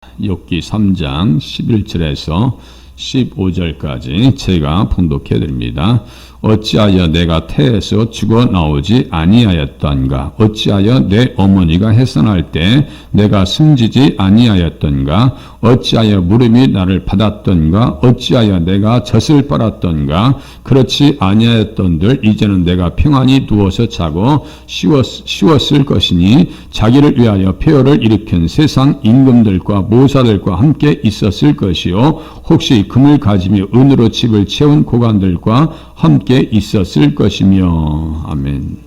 욥기 3장 11절에서 15절까지 제가 봉독해 드립니다. 어찌하여 내가 태에서 죽어 나오지 아니하였던가? 어찌하여 내 어머니가 해산할 때 내가 숨지지 아니하였던가? 어찌하여 무름이 나를 받았던가? 어찌하여 내가 젖을 빨았던가? 그렇지 아니하였던들 이제는 내가 평안히 누워서 자고 쉬었을 것이니 자기를 위하여 폐허를 일으킨 세상 임금들과 모사들과 함께 있었을 것이요 혹시 금을 가지며 은으로 집을 채운 고관들과 함께 있었을 것이며. 아멘.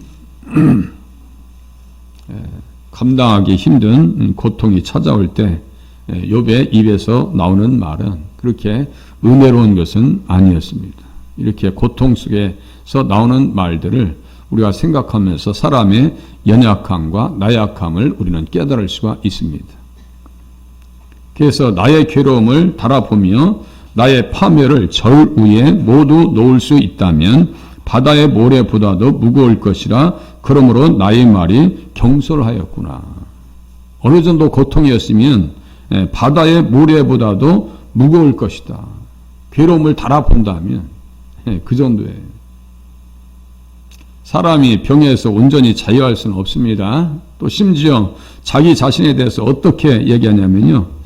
감당하기 힘든 고통이 찾아올 때 욥의 입에서 나오는 말은 그렇게 은혜로운 것은 아니었습니다. 이렇게 고통 속에서 나오는 말들을 우리가 생각하면서 사람의 연약함과 나약함을 우리는 깨달을 수가 있습니다. 그래서 나의 괴로움을 달아보며 나의 파멸을 절 위에 모두 놓을 수 있다면 바다의 모래보다도 무거울 것이라. 그러므로 나의 말이 경솔하였구나. 어느 정도 고통이었으면 바다의 모래보다도 무거울 것이다. 괴로움을 달아본다면 그 정도예요. 사람이 병에서 온전히 자유할 수는 없습니다. 또 심지어 자기 자신에 대해서 어떻게 얘기하냐면요.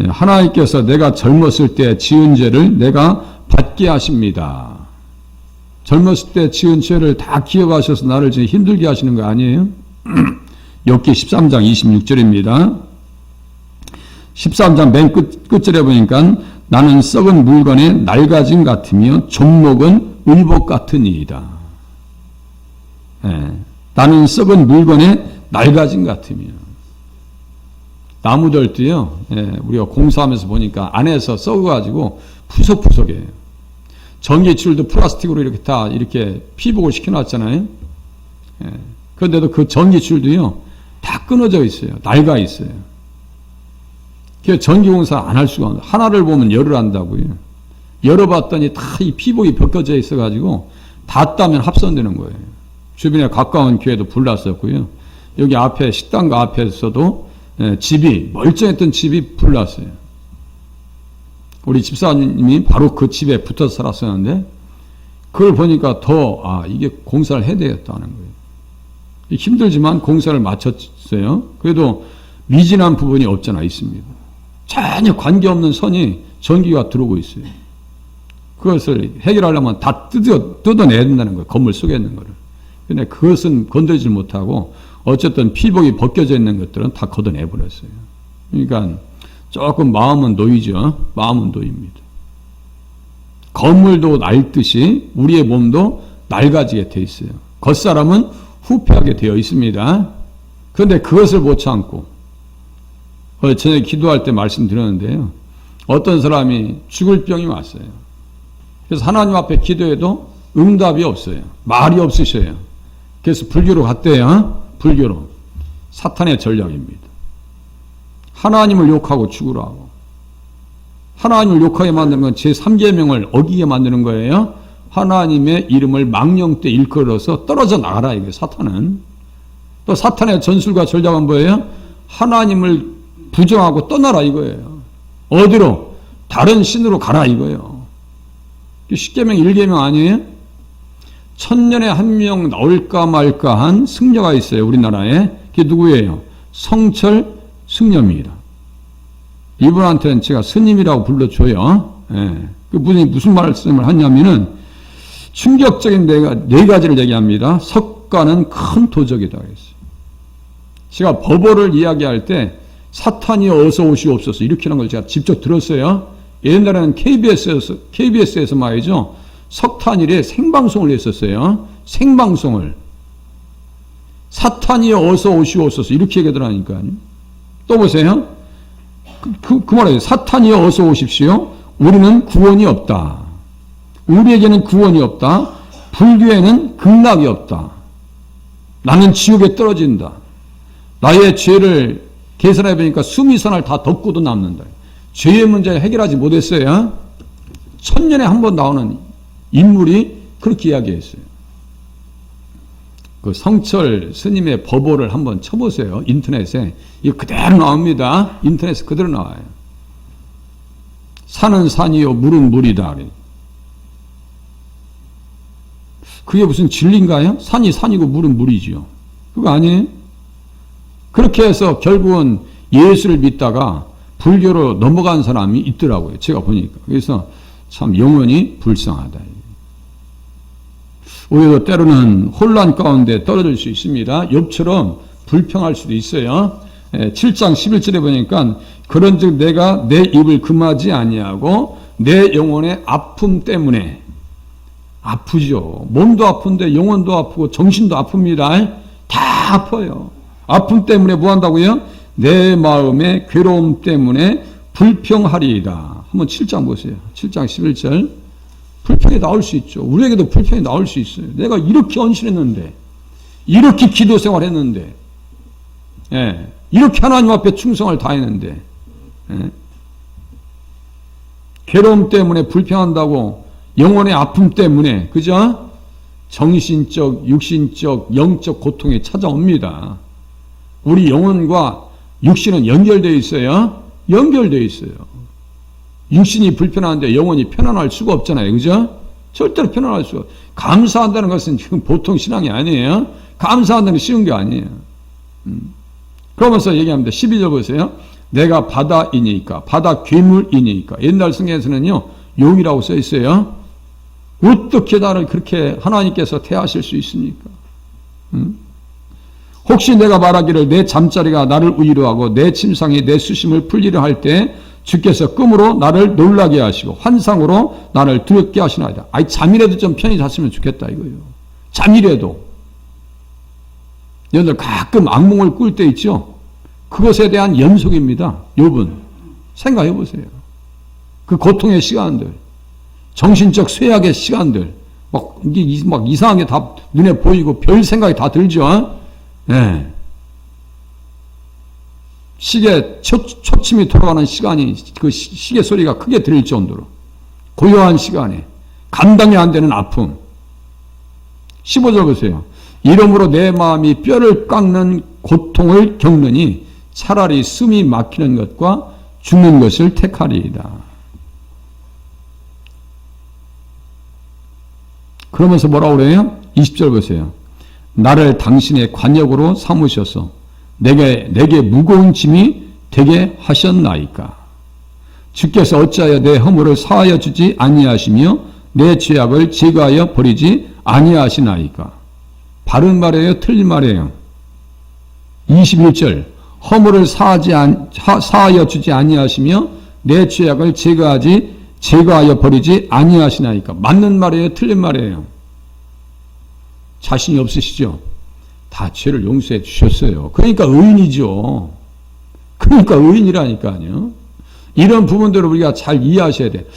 하나님께서 내가 젊었을 때 지은 죄를 내가 받게 하십니다. 젊었을 때 지은 죄를 다 기억하셔서 나를 지금 힘들게 하시는 거 아니에요? 욥기 13장 26절입니다. 13장 맨 끝절에 보니까 나는 썩은 물건에 낡아짐 같으며 종목은 의복 같으니이다. 나는 썩은 물건에 낡아짐 같으며. 나무들도요, 우리가 공사하면서 보니까 안에서 썩어가지고 푸석푸석해요. 전기줄도 플라스틱으로 이렇게 다 이렇게 피복을 시켜놨잖아요. 그런데도 그 전기줄도요, 다 끊어져 있어요. 낡아 있어요. 그래서 전기공사 안 할 수가 없어요. 하나를 보면 열을 한다고요. 열어봤더니 다 이 피복이 벗겨져 있어가지고 닿다면 합선되는 거예요. 주변에 가까운 교회도 불났었고요. 여기 앞에 식당가 앞에서도 집이 멀쩡했던 집이 불났어요. 우리 집사님이 바로 그 집에 붙어서 살았었는데 그걸 보니까 더 이게 공사를 해야 되겠다는 거예요. 힘들지만 공사를 마쳤어요. 그래도 미진한 부분이 없잖아 있습니다. 전혀 관계없는 선이 전기가 들어오고 있어요. 그것을 해결하려면 다 뜯어내야 된다는 거예요. 건물 속에 있는 거를. 근데 그것은 건드리지 못하고 어쨌든 피복이 벗겨져 있는 것들은 다 걷어내버렸어요. 그러니까 조금 마음은 놓이죠. 마음은 놓입니다. 건물도 낡듯이 우리의 몸도 낡아지게 되어 있어요. 겉사람은 후패하게 되어 있습니다. 그런데 그것을 못 참고 전에 기도할 때 말씀드렸는데요. 어떤 사람이 죽을 병이 왔어요. 그래서 하나님 앞에 기도해도 응답이 없어요. 말이 없으셔요. 그래서 불교로 갔대요. 불교로. 사탄의 전략입니다. 하나님을 욕하고 죽으라고. 하나님을 욕하게 만드는 건 제3계명을 어기게 만드는 거예요. 하나님의 이름을 망령 때 일컬어서 떨어져 나가라 이게 사탄은. 또 사탄의 전술과 전략은 뭐예요? 하나님을 부정하고 떠나라 이거예요. 어디로? 다른 신으로 가라 이거예요. 10계명 1계명 아니에요? 1000년에 한 명 나올까 말까 한 승려가 있어요. 우리나라에. 그게 누구예요? 성철 승려입니다. 이분한테는 제가 스님이라고 불러줘요. 그분이 무슨 말씀을 하냐면은 충격적인 네 가지를 얘기합니다. 석가는 큰 도적이다 그랬어요. 제가 법어를 이야기할 때 사탄이 어서 오시옵소서 이렇게 하는 걸 제가 직접 들었어요. 옛날에는 KBS에서 말이죠. 석탄일에 생방송을 했었어요. 생방송을. 사탄이 어서 오시옵소서 이렇게 얘기하더라니까요. 또 보세요. 그 말이에요. 사탄이 어서 오십시오. 우리는 구원이 없다. 우리에게는 구원이 없다. 불교에는 극락이 없다. 나는 지옥에 떨어진다. 나의 죄를 계산해 보니까 수미선을 다 덮고도 남는다. 죄의 문제를 해결하지 못했어요. 1000년에 한 번 나오는 인물이 그렇게 이야기했어요. 그 성철 스님의 법호를 한번 쳐보세요. 인터넷에. 이거 그대로 나옵니다. 인터넷에 그대로 나와요. 산은 산이요, 물은 물이다. 그게 무슨 진리인가요? 산이 산이고 물은 물이지요. 그거 아니에요? 그렇게 해서 결국은 예수를 믿다가 불교로 넘어간 사람이 있더라고요. 제가 보니까. 그래서 참 영혼이 불쌍하다. 우리도 때로는 혼란 가운데 떨어질 수 있습니다. 욥처럼 불평할 수도 있어요. 7장 11절에 보니까 그런즉 내가 내 입을 금하지 아니하고 내 영혼의 아픔 때문에 아프죠. 몸도 아픈데 영혼도 아프고 정신도 아픕니다. 다 아파요. 아픔 때문에 뭐 한다고요? 내 마음의 괴로움 때문에 불평하리이다. 한번 7장 보세요. 7장 11절. 불평이 나올 수 있죠. 우리에게도 불평이 나올 수 있어요. 내가 이렇게 헌신했는데, 이렇게 기도 생활했는데, 이렇게 하나님 앞에 충성을 다했는데, 괴로움 때문에 불평한다고, 영혼의 아픔 때문에, 그죠? 정신적, 육신적, 영적 고통이 찾아옵니다. 우리 영혼과 육신은 연결되어 있어요. 연결되어 있어요. 육신이 불편한데 영혼이 편안할 수가 없잖아요. 그죠? 절대로 편안할 수가 없어요. 감사한다는 것은 지금 보통 신앙이 아니에요. 감사한다는 게 쉬운 게 아니에요. 그러면서 얘기합니다. 12절 보세요. 내가 바다이니까, 바다 괴물이니까. 옛날 성경에서는요, 용이라고 써 있어요. 어떻게 나를 그렇게 하나님께서 대하실 수 있습니까? 혹시 내가 말하기를 내 잠자리가 나를 우위로 하고 내 침상이 내 수심을 풀리려 할 때 주께서 꿈으로 나를 놀라게 하시고 환상으로 나를 두렵게 하시나이다. 아이, 잠이라도 좀 편히 잤으면 좋겠다 이거예요. 잠이라도. 여러분들 가끔 악몽을 꿀 때 있죠? 그것에 대한 연속입니다. 욥은. 생각해 보세요. 그 고통의 시간들, 정신적 쇠약의 시간들, 막 이상한 게 다 눈에 보이고 별 생각이 다 들죠? 네. 시계 초침이 돌아가는 시간이 그 시계 소리가 크게 들릴 정도로 고요한 시간에 감당이 안 되는 아픔. 15절 보세요. 이러므로 내 마음이 뼈를 깎는 고통을 겪느니 차라리 숨이 막히는 것과 죽는 것을 택하리이다. 그러면서 뭐라고 그래요? 20절 보세요. 나를 당신의 관역으로 삼으셔서 내게 무거운 짐이 되게 하셨나이까. 주께서 어찌하여 내 허물을 사하여 주지 아니하시며 내 죄악을 제거하여 버리지 아니하시나이까. 바른 말이에요? 틀린 말이에요? 21절. 허물을 사하여 주지 아니하시며 내 죄악을 제거하여 버리지 아니하시나이까. 맞는 말이에요? 틀린 말이에요? 자신이 없으시죠? 다 죄를 용서해 주셨어요. 그러니까 의인이죠. 그러니까 의인이라니까요. 이런 부분들을 우리가 잘 이해하셔야 돼.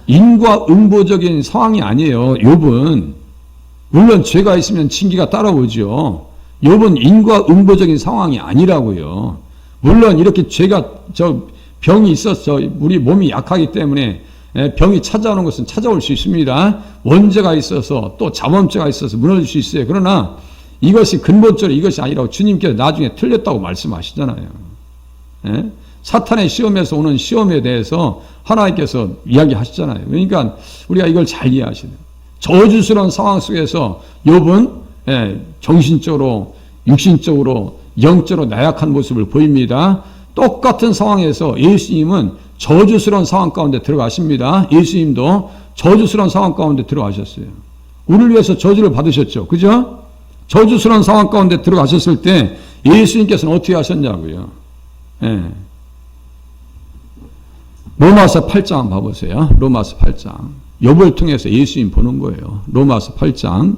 인과응보적인 상황이 아니에요. 욥은. 물론 죄가 있으면 징계가 따라오죠. 욥은 인과응보적인 상황이 아니라고요. 물론 이렇게 병이 있어서 우리 몸이 약하기 때문에 병이 찾아오는 것은 찾아올 수 있습니다. 원죄가 있어서 또 자범죄가 있어서 무너질 수 있어요. 그러나 이것이 근본적으로 이것이 아니라고 주님께서 나중에 틀렸다고 말씀하시잖아요. 사탄의 시험에서 오는 시험에 대해서 하나님께서 이야기하시잖아요. 그러니까 우리가 이걸 잘 이해하셔야 돼요. 저주스러운 상황 속에서 욥은 정신적으로, 육신적으로, 영적으로 나약한 모습을 보입니다. 똑같은 상황에서 예수님은 저주스러운 상황 가운데 들어가십니다. 예수님도 저주스러운 상황 가운데 들어가셨어요. 우리를 위해서 저주를 받으셨죠. 그죠? 저주스러운 상황 가운데 들어가셨을 때 예수님께서는 어떻게 하셨냐고요. 로마서 8장 한번 봐보세요. 로마서 8장. 욥을 통해서 예수님 보는 거예요. 로마서 8장.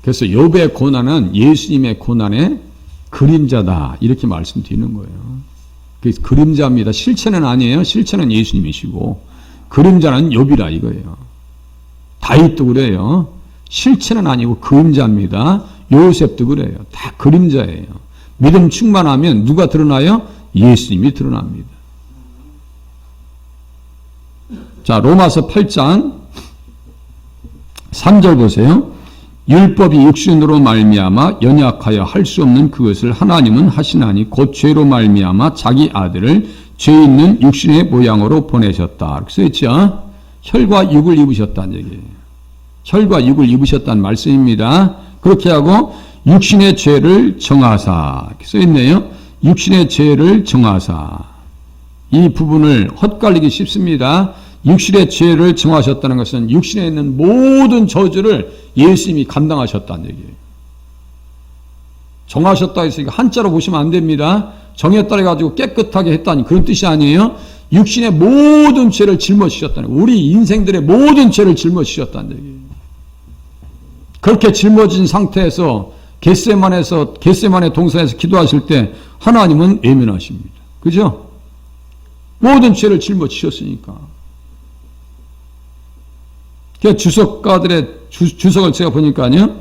그래서 욥의 고난은 예수님의 고난의 그림자다. 이렇게 말씀드리는 거예요. 그래서 그림자입니다. 실체는 아니에요. 실체는 예수님이시고 그림자는 욥이라 이거예요. 다윗도 그래요. 실체는 아니고 그림자입니다. 요셉도 그래요. 다 그림자예요. 믿음 충만하면 누가 드러나요? 예수님이 드러납니다. 자, 로마서 8장 3절 보세요. 율법이 육신으로 말미암아 연약하여 할 수 없는 그것을 하나님은 하시나니 곧 죄로 말미암아 자기 아들을 죄 있는 육신의 모양으로 보내셨다. 이렇게 써있죠. 혈과 육을 입으셨다는 얘기예요. 혈과 육을 입으셨다는 말씀입니다. 그렇게 하고 육신의 죄를 정하사 이렇게 써있네요. 육신의 죄를 정하사. 이 부분을 헛갈리기 쉽습니다. 육신의 죄를 정하셨다는 것은 육신에 있는 모든 저주를 예수님이 감당하셨다는 얘기예요. 정하셨다 해서 한자로 보시면 안 됩니다. 정했다 해가지고 깨끗하게 했다니 그런 뜻이 아니에요. 육신의 모든 죄를 짊어지셨다는 거예요. 우리 인생들의 모든 죄를 짊어지셨다는 얘기예요. 그렇게 짊어진 상태에서 겟세마네 동산에서 기도하실 때 하나님은 예민하십니다. 그죠? 모든 죄를 짊어지셨으니까. 주석가들의 주석을 제가 보니까요.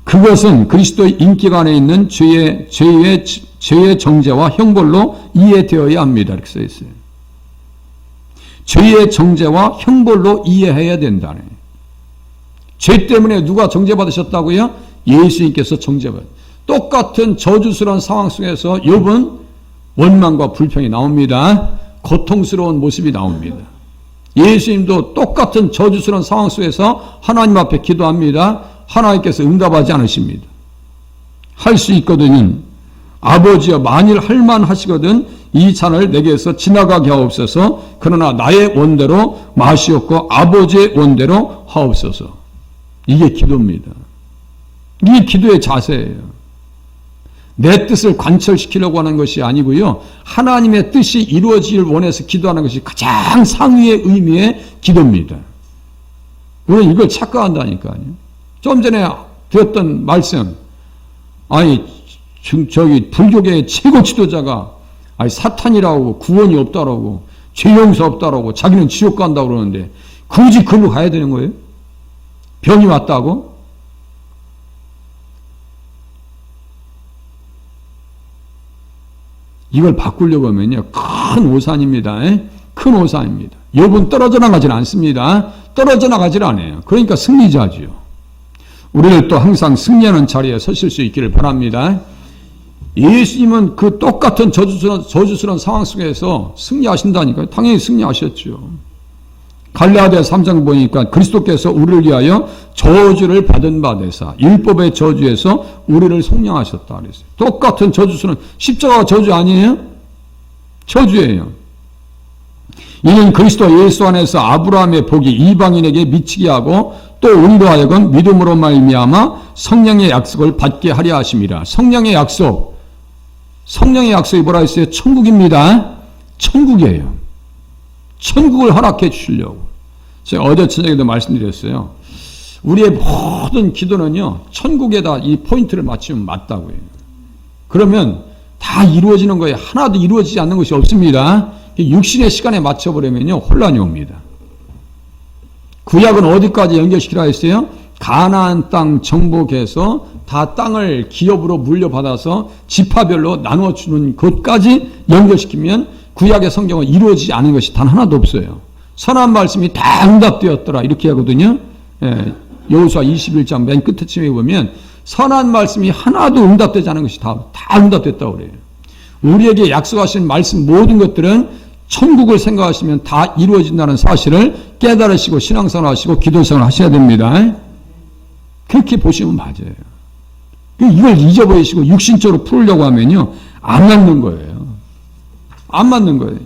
그것은 그리스도의 인격 안에 있는 죄의 정죄와 형벌로 이해되어야 합니다. 이렇게 써 있어요. 죄의 정죄와 형벌로 이해해야 된다네. 죄 때문에 누가 정죄받으셨다고요? 예수님께서 정죄받으셨어요. 똑같은 저주스러운 상황 속에서 욥은 원망과 불평이 나옵니다. 고통스러운 모습이 나옵니다. 예수님도 똑같은 저주스러운 상황 속에서 하나님 앞에 기도합니다. 하나님께서 응답하지 않으십니다. 할 수 있거든요. 아버지여 만일 할만하시거든 이 잔을 내게서 지나가게 하옵소서. 그러나 나의 원대로 마시옵고 아버지의 원대로 하옵소서. 이게 기도입니다. 이게 기도의 자세예요. 내 뜻을 관철시키려고 하는 것이 아니고요. 하나님의 뜻이 이루어지길 원해서 기도하는 것이 가장 상위의 의미의 기도입니다. 우리는 이걸 착각한다니까요. 좀 전에 드렸던 말씀, 불교계의 최고 지도자가 사탄이라고 구원이 없다라고 죄 용서 없다라고 자기는 지옥 간다고 그러는데 굳이 그걸로 가야 되는 거예요? 병이 왔다고? 이걸 바꾸려고 하면요. 큰 오산입니다. 큰 오산입니다. 욥은 떨어져 나가질 않습니다. 떨어져 나가질 않아요. 그러니까 승리자지요. 우리를 또 항상 승리하는 자리에 서실 수 있기를 바랍니다. 예수님은 그 똑같은 저주스러운 상황 속에서 승리하신다니까요. 당연히 승리하셨죠. 갈라디아 3장 보니까 그리스도께서 우리를 위하여 저주를 받은 바 되사 율법의 저주에서 우리를 속량하셨다 그랬어요. 똑같은 저주수는 십자가가 저주 아니에요? 저주예요. 이는 그리스도 예수 안에서 아브라함의 복이 이방인에게 미치게 하고 또 우리로 하여금 믿음으로 말미암아 성령의 약속을 받게 하려 하심이라. 성령의 약속이 뭐라 했어요? 천국입니다. 천국이에요. 천국을 허락해 주시려고. 제가 어제 저녁에도 말씀드렸어요. 우리의 모든 기도는요, 천국에다 이 포인트를 맞추면 맞다고요. 그러면 다 이루어지는 거예요. 하나도 이루어지지 않는 것이 없습니다. 육신의 시간에 맞춰버리면요, 혼란이 옵니다. 구약은 어디까지 연결시키라 했어요? 가나안 땅 정복해서 다 땅을 기업으로 물려받아서 지파별로 나누어주는 것까지 연결시키면 구약의 성경은 이루어지지 않은 것이 단 하나도 없어요. 선한 말씀이 다 응답되었더라 이렇게 하거든요. 여호수아 21장 맨 끝에 보면 선한 말씀이 하나도 응답되지 않은 것이 다 응답됐다고 그래요. 우리에게 약속하신 말씀 모든 것들은 천국을 생각하시면 다 이루어진다는 사실을 깨달으시고 신앙생활 하시고 기도생활 하셔야 됩니다. 그렇게 보시면 맞아요. 이걸 잊어버리시고 육신적으로 풀으려고 하면요, 안 맞는 거예요. 안 맞는 거예요.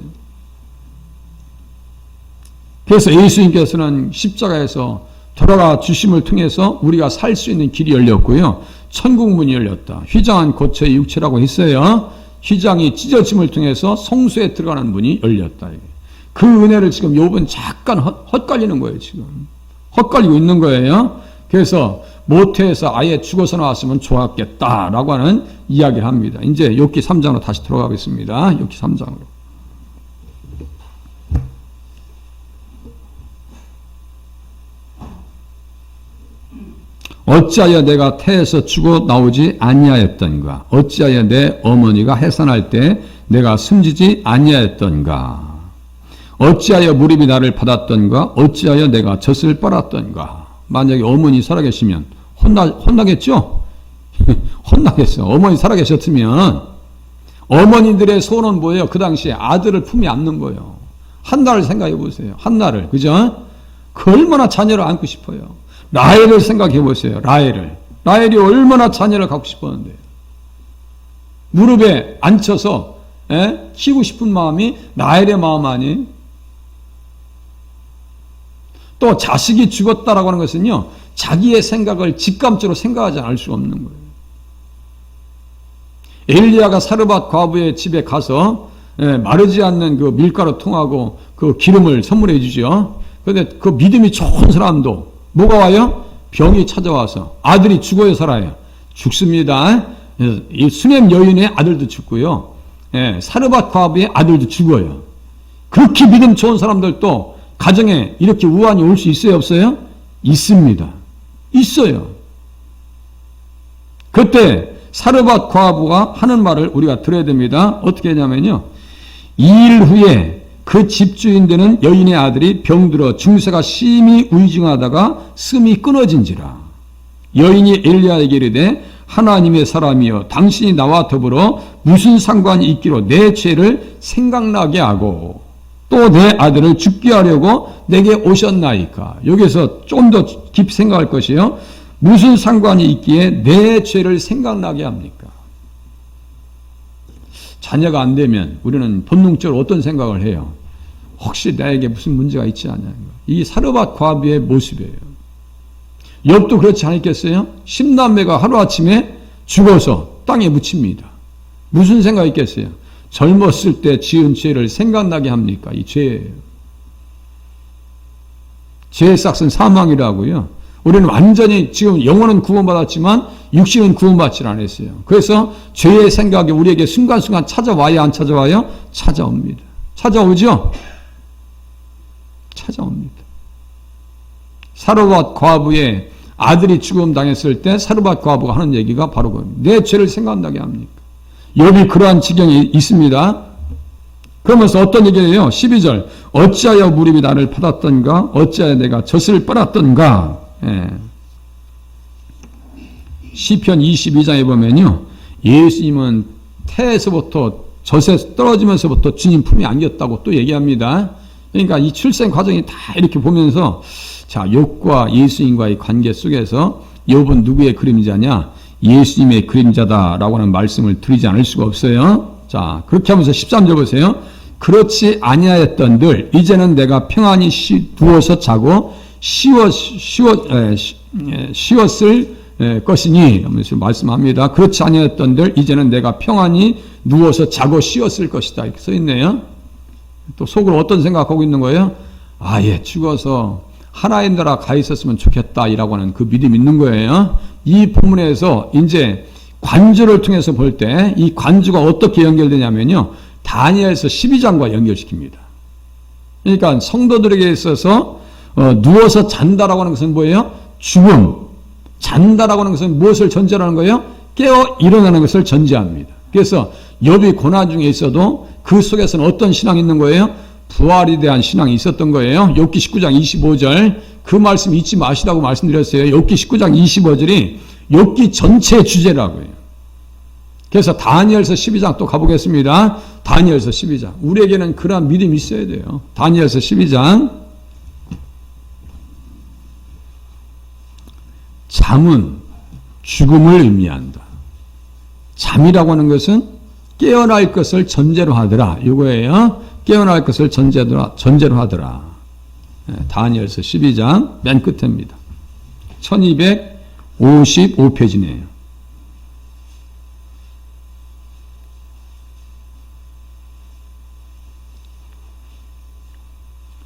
그래서 예수님께서는 십자가에서 돌아가 주심을 통해서 우리가 살 수 있는 길이 열렸고요. 천국문이 열렸다. 휘장한 고처의 육체라고 했어요. 휘장이 찢어짐을 통해서 성소에 들어가는 문이 열렸다. 그 은혜를 지금 욥은 잠깐 헛갈리는 거예요. 지금 헛갈리고 있는 거예요. 그래서 모태에서 아예 죽어서 나왔으면 좋았겠다라고 하는 이야기를 합니다. 이제 욥기 3장으로 다시 들어가겠습니다. 욥기 3장으로. 어찌하여 내가 태에서 죽어 나오지 아니하였던가? 어찌하여 내 어머니가 해산할 때 내가 숨지지 아니하였던가? 어찌하여 무릎이 나를 받았던가? 어찌하여 내가 젖을 빨았던가? 만약에 어머니 살아계시면 혼나겠죠? 혼나겠어. 어머니 살아계셨으면 어머니들의 소원은 뭐예요? 그 당시에 아들을 품에 안는 거예요. 한나를 생각해 보세요. 한나를. 그죠? 그 얼마나 자녀를 안고 싶어요. 라헬을 생각해 보세요. 라헬이 얼마나 자녀를 갖고 싶었는데. 무릎에 앉혀서 키우고 싶은 마음이 라헬의 마음 아니에요? 또 자식이 죽었다라고 하는 것은요. 자기의 생각을 직감적으로 생각하지 않을 수가 없는 거예요. 엘리야가 사르밧 과부의 집에 가서 마르지 않는 그 밀가루 통하고 그 기름을 선물해 주죠. 그런데 그 믿음이 좋은 사람도 뭐가 와요? 병이 찾아와서 아들이 죽어요, 살아요? 죽습니다. 이 수넴 여인의 아들도 죽고요. 사르밧 과부의 아들도 죽어요. 그렇게 믿음 좋은 사람들도 가정에 이렇게 우환이 올 수 있어요, 없어요? 있습니다. 있어요. 그때 사르밧 과부가 하는 말을 우리가 들어야 됩니다. 어떻게 하냐면요. 2일 후에 그 집주인 되는 여인의 아들이 병들어 증세가 심히 위중하다가 숨이 끊어진지라. 여인이 엘리야에게 이르되 하나님의 사람이여 당신이 나와 더불어 무슨 상관이 있기로 내 죄를 생각나게 하고 또 내 아들을 죽게 하려고 내게 오셨나이까. 여기서 좀 더 깊이 생각할 것이요. 무슨 상관이 있기에 내 죄를 생각나게 합니까? 자녀가 안 되면 우리는 본능적으로 어떤 생각을 해요? 혹시 나에게 무슨 문제가 있지 않냐. 이 사르밧 과부의 모습이에요. 욥도 그렇지 않겠어요? 10남매가 하루아침에 죽어서 땅에 묻힙니다. 무슨 생각이 있겠어요? 젊었을 때 지은 죄를 생각나게 합니까? 이 죄예요. 죄의 싹은 사망이라고요. 우리는 완전히 지금 영혼은 구원받았지만 육신은 구원받지 않았어요. 그래서 죄의 생각이 우리에게 순간순간 찾아와야 안 찾아와요? 찾아옵니다. 찾아오죠? 찾아옵니다. 사르밧 과부의 아들이 죽음 당했을 때 사르밧 과부가 하는 얘기가 바로 그겁니다. 내 죄를 생각나게 합니까? 욥이 그러한 지경이 있습니다. 그러면서 어떤 얘기예요? 12절 어찌하여 무릎이 나를 받았던가? 어찌하여 내가 젖을 빨았던가? 시편 22장에 보면요. 예수님은 태에서부터 젖에 떨어지면서부터 주님 품에 안겼다고 또 얘기합니다. 그러니까 이 출생 과정이 다 이렇게 보면서 자, 욥과 예수님과의 관계 속에서 욥은 누구의 그림자냐? 예수님의 그림자다라고 하는 말씀을 드리지 않을 수가 없어요. 자, 그렇게 하면서 13절 보세요. 그렇지 아니하였던들 이제는 내가 평안히 누워서 자고 쉬었을 것이니 하면서 말씀합니다. 그렇지 아니하였던들 이제는 내가 평안히 누워서 자고 쉬었을 것이다. 이렇게 써 있네요. 또 속으로 어떤 생각하고 있는 거예요? 아예 죽어서 하나의 나라 가 있었으면 좋겠다 이라고 하는 그 믿음이 있는 거예요. 이 본문에서 이제 관주를 통해서 볼 때 이 관주가 어떻게 연결되냐면요. 다니엘서 12장과 연결시킵니다. 그러니까 성도들에게 있어서 누워서 잔다라고 하는 것은 뭐예요? 죽음. 잔다라고 하는 것은 무엇을 전제하는 거예요? 깨어 일어나는 것을 전제합니다. 그래서 욥이 고난 중에 있어도 그 속에서는 어떤 신앙이 있는 거예요? 부활에 대한 신앙이 있었던 거예요. 욥기 19장 25절 그 말씀 잊지 마시라고 말씀드렸어요. 욥기 19장 25절이 욥기 전체의 주제라고 해요. 그래서 다니엘서 12장 또 가보겠습니다. 다니엘서 12장. 우리에게는 그러한 믿음이 있어야 돼요. 다니엘서 12장. 잠은 죽음을 의미한다. 잠이라고 하는 것은 깨어날 것을 전제로 하더라. 이거예요. 깨어날 것을 전제로 하더라. 다니엘서 12장 맨 끝입니다. 1255페이지네요.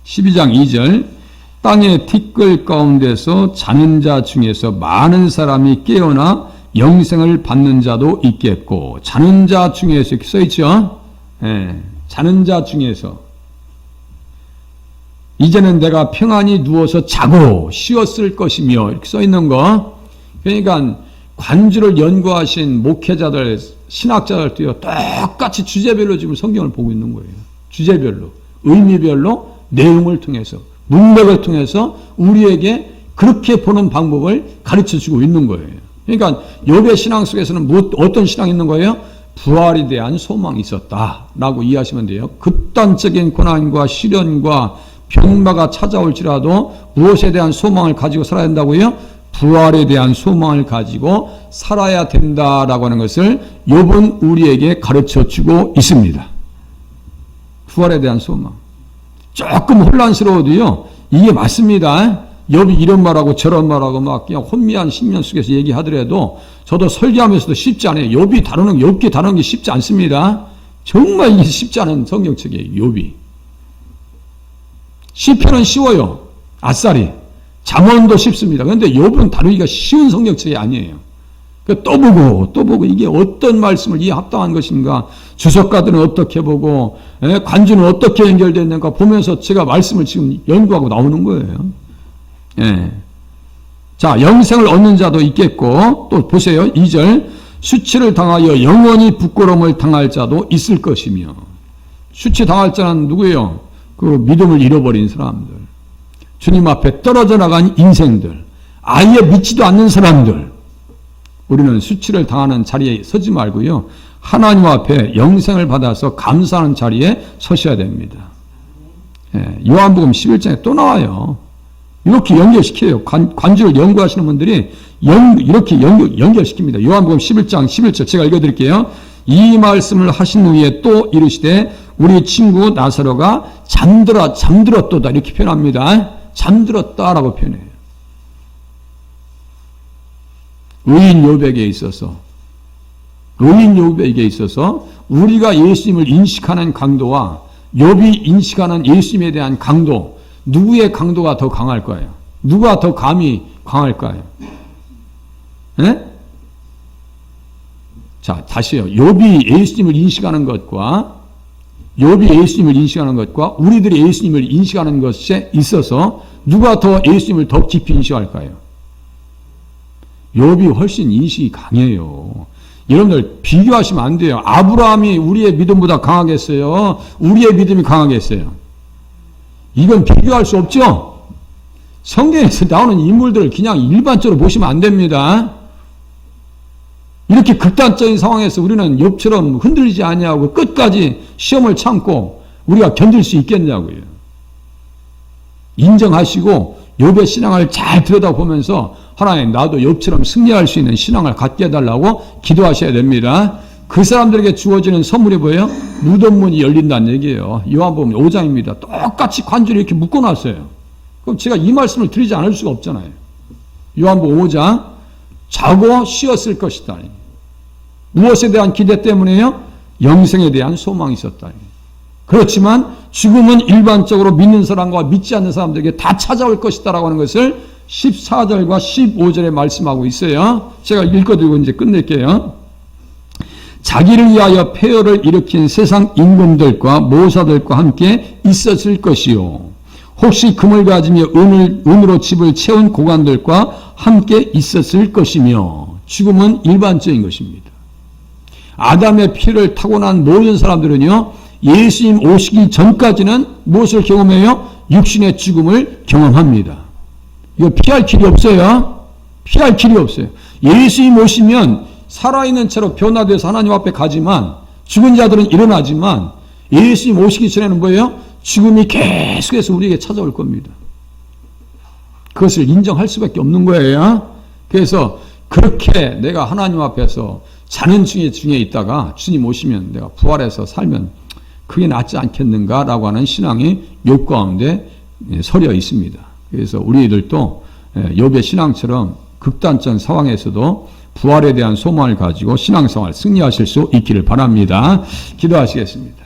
12장 2절 땅의 티끌 가운데서 자는 자 중에서 많은 사람이 깨어나 영생을 받는 자도 있겠고 자는 자 중에서 이렇게 써있죠. 자는 자 중에서 이제는 내가 평안히 누워서 자고 쉬었을 것이며 이렇게 써있는 거 그러니까 관주를 연구하신 목회자들, 신학자들도요, 똑같이 주제별로 지금 성경을 보고 있는 거예요. 주제별로, 의미별로, 내용을 통해서, 문맥을 통해서 우리에게 그렇게 보는 방법을 가르쳐 주고 있는 거예요. 그러니까 욥의 신앙 속에서는 어떤 신앙이 있는 거예요? 부활에 대한 소망이 있었다라고 이해하시면 돼요. 극단적인 고난과 시련과 병마가 찾아올지라도 무엇에 대한 소망을 가지고 살아야 된다고요? 부활에 대한 소망을 가지고 살아야 된다라고 하는 것을 욥은 우리에게 가르쳐주고 있습니다. 부활에 대한 소망. 조금 혼란스러워도요, 이게 맞습니다. 욥이 이런 말하고 저런 말하고 막 그냥 혼미한 신년 속에서 얘기하더라도 저도 설교하면서도 쉽지 않아요. 욥이 다루는 게 쉽지 않습니다. 정말 이게 쉽지 않은 성경책이에요, 욥이. 시편은 쉬워요. 아싸리. 잠언도 쉽습니다. 그런데 욥은 다루기가 쉬운 성경책이 아니에요. 또 보고 이게 어떤 말씀을 이해 합당한 것인가, 주석가들은 어떻게 보고 관주는 어떻게 연결됐는가 보면서 제가 말씀을 지금 연구하고 나오는 거예요. 예. 자, 영생을 얻는 자도 있겠고, 또 보세요. 2절. 수치를 당하여 영원히 부끄러움을 당할 자도 있을 것이며. 수치 당할 자는 누구예요? 그 믿음을 잃어버린 사람들. 주님 앞에 떨어져 나간 인생들. 아예 믿지도 않는 사람들. 우리는 수치를 당하는 자리에 서지 말고요. 하나님 앞에 영생을 받아서 감사하는 자리에 서셔야 됩니다. 예. 요한복음 11장에 또 나와요. 이렇게 연결시켜요. 관주를 연구하시는 분들이 이렇게 연결시킵니다. 요한복음 11장 11절 제가 읽어드릴게요. 이 말씀을 하신 후에 또 이르시되 우리 친구 나사로가 잠들었도다 이렇게 표현합니다. 잠들었다라고 표현해요. 의인 욥에게 있어서 우리가 예수님을 인식하는 강도와 욥이 인식하는 예수님에 대한 강도, 누구의 강도가 더 강할 거예요? 누가 더 감히 강할까요? 네? 자, 다시요. 욥이 예수님을 인식하는 것과 우리들이 예수님을 인식하는 것에 있어서 누가 더 예수님을 더 깊이 인식할까요? 욥이 훨씬 인식이 강해요. 여러분들 비교하시면 안 돼요. 아브라함이 우리의 믿음보다 강하겠어요? 우리의 믿음이 강하겠어요? 이건 비교할 수 없죠? 성경에서 나오는 인물들을 그냥 일반적으로 보시면 안 됩니다. 이렇게 극단적인 상황에서 우리는 욥처럼 흔들리지 아니하고 끝까지 시험을 참고 우리가 견딜 수 있겠냐고요. 인정하시고 욥의 신앙을 잘 들여다보면서 하나님 나도 욥처럼 승리할 수 있는 신앙을 갖게 해달라고 기도하셔야 됩니다. 그 사람들에게 주어지는 선물이 뭐예요? 무덤문이 열린다는 얘기예요. 요한복음 5장입니다. 똑같이 관주를 이렇게 묶어놨어요. 그럼 제가 이 말씀을 드리지 않을 수가 없잖아요. 요한복음 5장 자고 쉬었을 것이다. 무엇에 대한 기대 때문에요? 영생에 대한 소망이 있었다. 그렇지만 죽음은 일반적으로 믿는 사람과 믿지 않는 사람들에게 다 찾아올 것이다라고 하는 것을 14절과 15절에 말씀하고 있어요. 제가 읽어드리고 이제 끝낼게요. 자기를 위하여 폐허를 일으킨 세상 임금들과 모사들과 함께 있었을 것이요. 혹시 금을 가지며 은으로 집을 채운 고관들과 함께 있었을 것이며. 죽음은 일반적인 것입니다. 아담의 피를 타고난 모든 사람들은요, 예수님 오시기 전까지는 무엇을 경험해요? 육신의 죽음을 경험합니다. 이거 피할 길이 없어요. 피할 길이 없어요. 예수님 오시면 살아있는 채로 변화돼서 하나님 앞에 가지만, 죽은 자들은 일어나지만 예수님 오시기 전에는 뭐예요? 죽음이 계속해서 우리에게 찾아올 겁니다. 그것을 인정할 수밖에 없는 거예요. 그래서 그렇게 내가 하나님 앞에서 자는 중에 있다가 주님 오시면 내가 부활해서 살면 그게 낫지 않겠는가라고 하는 신앙이 욥 가운데 서려 있습니다. 그래서 우리들도 욥의 신앙처럼 극단적 상황에서도 부활에 대한 소망을 가지고 신앙생활 승리하실 수 있기를 바랍니다. 기도하시겠습니다.